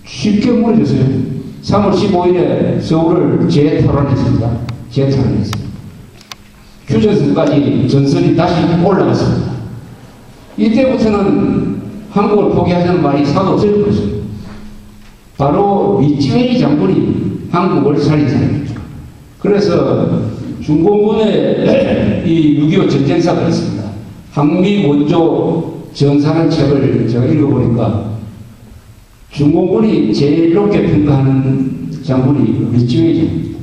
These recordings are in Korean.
쉽게 무너졌어요. 3월 15일에 서울을 재탈환했습니다. 재탈환했습니다. 휴전선까지 전선이 다시 올라갔습니다. 이때부터는 한국을 포기하자는 말이 사도 없을 것입니다. 바로 리찌웨이 장군이 한국을 살린 사람이죠. 그래서 중공군의 이 6.25 전쟁사가 있습니다. 항미 원조 전사는 책을 제가 읽어보니까 중공군이 제일 높게 평가하는 장군이 리찌웨이 장군입니다.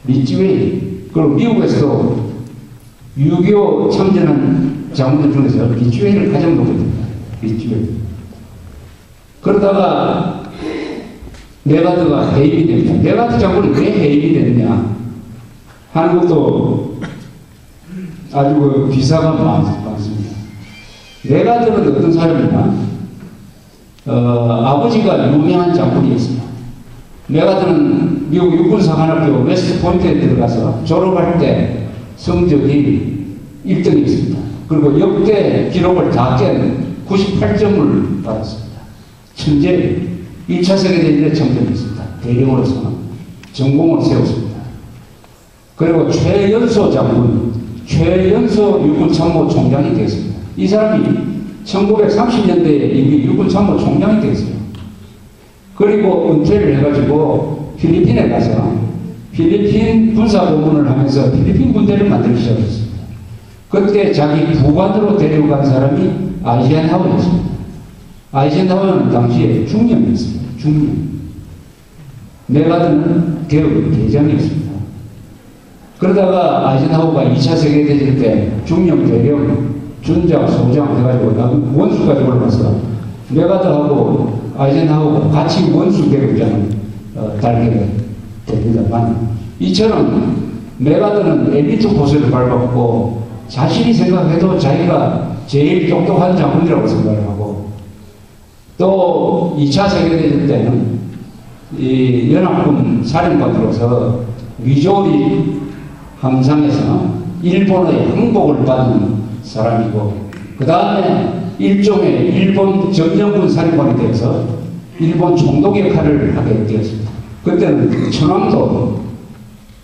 리찌웨이. 그리고 미국에서도 6.25 참전한 장군들 중에서 리찌웨이를 가장 높게 듭니다. 리찌웨이. 그러다가 메가드가 해임이 됩니다. 메가드 장군이 왜 해임이 됐냐 하는 것도 아주 기사가 많습니다. 메가드는 어떤 사람이냐? 아버지가 유명한 장군이었습니다. 메가드는 미국 육군사관학교 웨스트포인트에 들어가서 졸업할 때 성적이 1등이었습니다. 그리고 역대 기록을 다 깬 98점을 받았습니다. 천재 1차 세계대전에 참전했습니다. 대령으로서 전공을 세웠습니다. 그리고 최연소 장군, 최연소 육군참모총장이 되었습니다. 이 사람이 1930년대에 이미 육군참모총장이 되었어요. 그리고 은퇴를 해가지고 필리핀에 가서 필리핀 군사고문을 하면서 필리핀 군대를 만들기 시작했습니다. 그때 자기 부관으로 데려간 사람이 아이젠하워였습니다. 아이젠하워는 당시에 중령이었습니다. 중령. 메가드는 개혁 대장이었습니다. 그러다가 아이젠하워가 2차 세계대전 때 중령 대령 준장, 소장 해가지고 원수까지 올라가서 메가드하고 아이젠하워가 같이 원수 계급장을 달게 됩니다만 이처럼 메가드는 엘리트 포스를 밟았고 자신이 생각해도 자기가 제일 똑똑한 장군이라고 생각을 하고 또 2차 세계대전 때는 이 연합군 사령관으로서 미조리 함상에서 일본의 항복을 받은 사람이고 그 다음에 일종의 일본 점령군 사령관이 되어서 일본 총독 역할을 하게 되었습니다. 그때는 천황도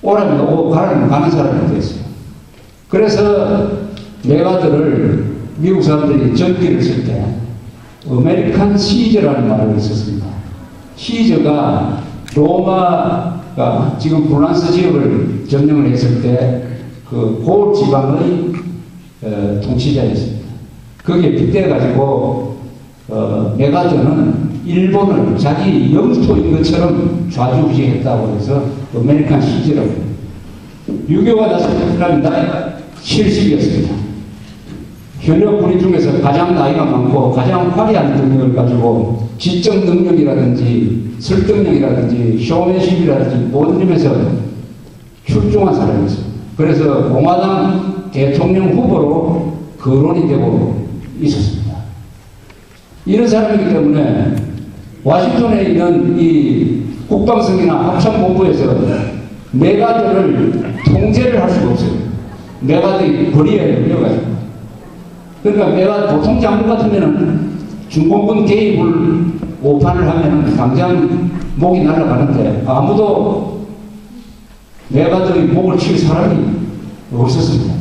오라면 오고 가라면 가는 사람이 되었어요. 그래서 메가드를 미국 사람들이 전기를 쓸 때 아메리칸 시저라는 말을 썼습니다. 시저가 로마가 지금 프랑스 지역을 점령을 했을 때 그 고을 지방의 통치자였습니다. 거기에 빗대가지고 메가드는 일본을 자기 영토인 것처럼 좌지우지했다고 해서 아메리칸 시저라고 합니다. 유교가 나섰을 때는 나이가 70이었습니다. 현역 군인 중에서 가장 나이가 많고 가장 화려한 능력을 가지고 지적 능력이라든지 설득력이라든지 쇼맨십이라든지 모든 점에서 출중한 사람이었습니다. 그래서 공화당 대통령 후보로 거론이 되고 있었습니다. 이런 사람이기 때문에 워싱턴에 있는 이 국방성이나 합참본부에서 메가드를 통제를 할 수가 없어요. 메가드의 거리에 열려가지고. 그러니까 메가드 보통 장군 같으면은 중공군 개입을 오판을 하면은 당장 목이 날아가는데 아무도 메가드의 목을 칠 사람이 없었습니다.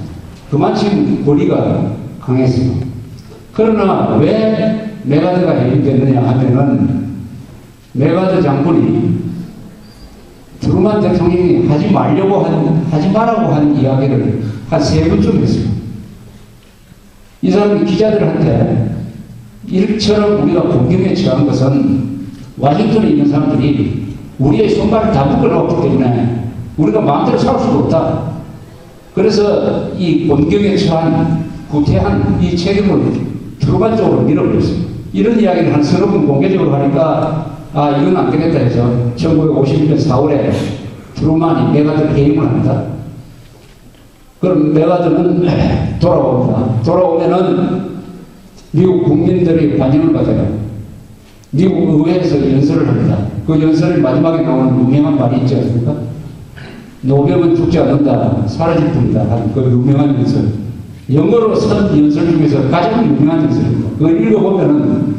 그만큼 거리가 강했습니다. 그러나 왜 메가드가 해임됐느냐 하면은 메가드 장군이 트루만 대통령이 하지 말라고 한 이야기를 한 3번쯤 했어요. 이 사람이 기자들한테 이처럼 우리가 공경에 처한 것은 워싱턴에 있는 사람들이 우리의 손발을 다 묶어놓았기 때문에 우리가 마음대로 살 수가 없다. 그래서 이 공경에 처한 구태한 이 책임을 트루만 쪽으로 밀어버렸어요. 이런 이야기를 한 서너 번 공개적으로 하니까 아 이건 안 되겠다 해서 1951년 4월에 트루만이 메가드를 해임을 합니다. 그럼 메가드는 돌아옵니다. 돌아오면은 미국 국민들의 관심을 받아요. 미국 의회에서 연설을 합니다. 그 연설의 마지막에 나오는 유명한 말이 있지 않습니까? 노병은 죽지 않는다, 사라질 뿐이다 하는 그 유명한 연설. 영어로 쓴 연설 중에서 가장 유명한 연설입니다. 그걸 읽어보면은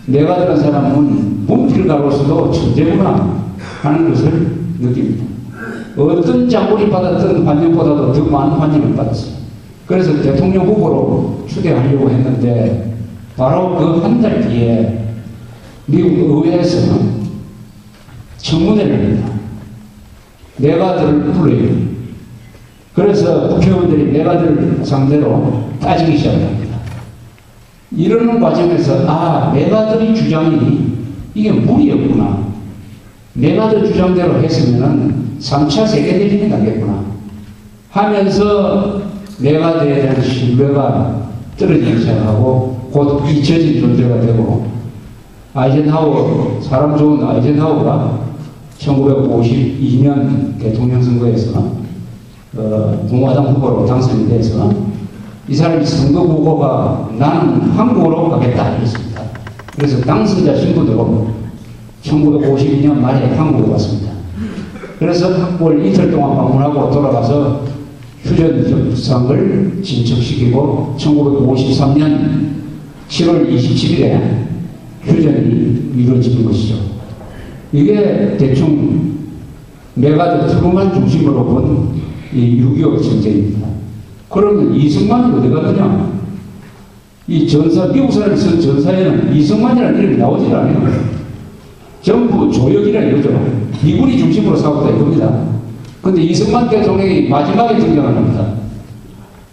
메가드라는 사람은 문필 전문가로서도 천재구나 하는 것을 느낍니다. 어떤 장군이 받았던 환영보다도 더 많은 환영을 받았어요. 그래서 대통령 후보로 추대하려고 했는데 바로 그 한 달 뒤에 미국 의회에서는 청문회를 합니다. 내가들을 불러요. 그래서 국회의원들이 내가들을 상대로 따지기 시작합니다. 이러는 과정에서 내가들의 주장이 이게 무리였구나. 내가들 주장대로 했으면은 3차 세계대전이 나겠구나 하면서 내가들에 대한 신뢰가 떨어지기 시작하고 곧 잊혀진 존재가 되고 사람 좋은 아이젠하워가 1952년 대통령 선거에서 공화당 후보로 당선이 돼서 이 사람이 선거 후보가 나는 한국으로 가겠다 이랬습니다. 그래서 당선자 신분으로 1952년 말에 한국에 왔습니다. 그래서 한국을 이틀 동안 방문하고 돌아가서 휴전 협상을 진척시키고 1953년 7월 27일에 휴전이 이루어지는 것이죠. 이게 대충 메가드 트루만 중심으로 본 이 6.25 전쟁입니다. 그러면 이승만이 어디 갔느냐? 이 전사, 미국 사람이 쓴 전사에는 이승만이라는 이름이 나오질 않아요. 전부 조역이라 이거죠. 미군이 중심으로 싸웠다 이겁니다. 근데 이승만 대통령이 마지막에 등장을 합니다.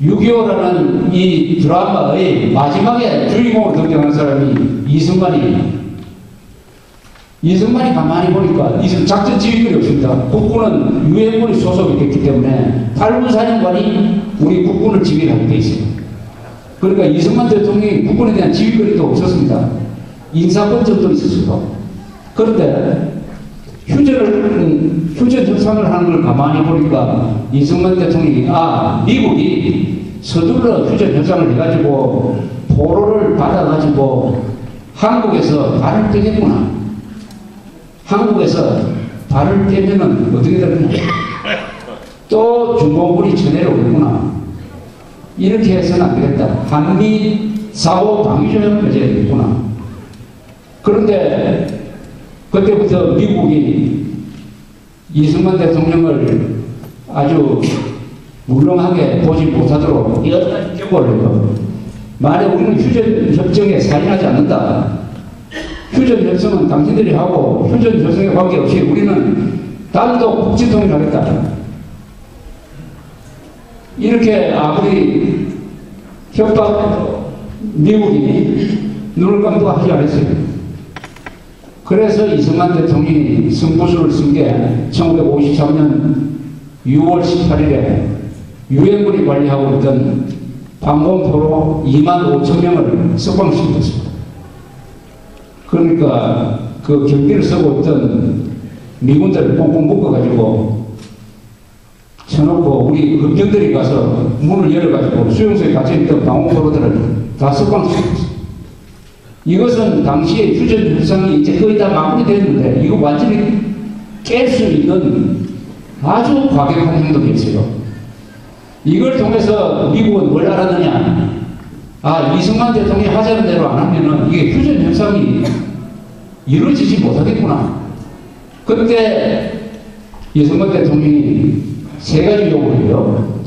6.25라는 이 드라마의 마지막에 주인공으로 등장한 사람이 이승만이에요. 이승만이 가만히 보니까 작전 지휘권이 없습니다. 국군은 유엔군이 소속이 됐기 때문에 8군 사령관이 우리 국군을 지휘하게 돼 있어요. 그러니까 이승만 대통령이 국군에 대한 지휘권이 또 없었습니다. 인사권 정도 있었어요. 그런데 휴전 협상을 하는 걸 가만히 보니까 이승만 대통령이 미국이 서둘러 휴전 협상을 해가지고 포로를 받아가지고 한국에서 발을 떼겠구나. 한국에서 발을 떼면은 어떻게 되느냐. 또 중공군이 쳐내려오겠구나. 이렇게 해서는 안 되겠다. 한미 사호 방위조약을 맺어야 되겠구나. 그런데 그때부터 미국이 이승만 대통령을 아주 물렁하게 보지 못하도록 여러 가지 경고를 해요. 만약 우리는 휴전 협정에 사인하지 않는다. 휴전 협정은 당신들이 하고 휴전 협정에 관계없이 우리는 단독 국지통일하겠다. 이렇게 아무리 협박해도 미국이 눈을 감고 하지 않았어요. 그래서 이승만 대통령이 승부수를 쓴 게 1953년 6월 18일에 유엔군이 관리하고 있던 방공포로 2만 5천 명을 석방시켰습니다. 그러니까 그 경비를 쓰고 있던 미군들을 꽁꽁 묶어가지고 쳐놓고 우리 의병들이 가서 문을 열어가지고 수용소에 갇혀있던 방공포로들을 다 석방시켰습니다. 이것은 당시에 휴전 협상이 이제 거의 다 마무리됐는데 이거 완전히 깰 수 있는 아주 과격한 행동이었어요. 이걸 통해서 미국은 뭘 알았느냐? 이승만 대통령이 하자는 대로 안 하면은 이게 휴전 협상이 이루어지지 못하겠구나. 그때 이승만 대통령이 세 가지 요구를 해요.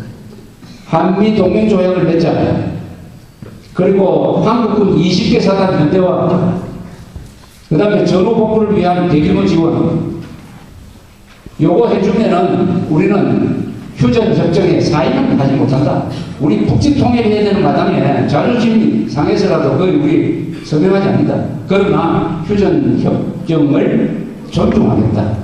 한미 동맹 조약을 맺자. 그리고 한국군 20개 사단 현대화, 그 다음에 전후복구를 위한 대규모 지원. 요거 해주면은 우리는 휴전 협정에 사인은 하지 못한다. 우리 국지 통일해야 되는 마당에 자존심 상해서라도 거의 우리 서명하지 않는다. 그러나 휴전 협정을 존중하겠다.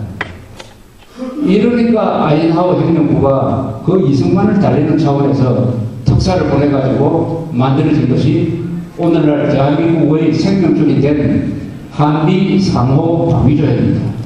이러니까 아이젠하워 행정부가 그 이승만을 달래는 차원에서 특사를 보내가지고 만들어진 것이 오늘날 대한민국의 생명줄이 된 한미 상호 방위조약입니다.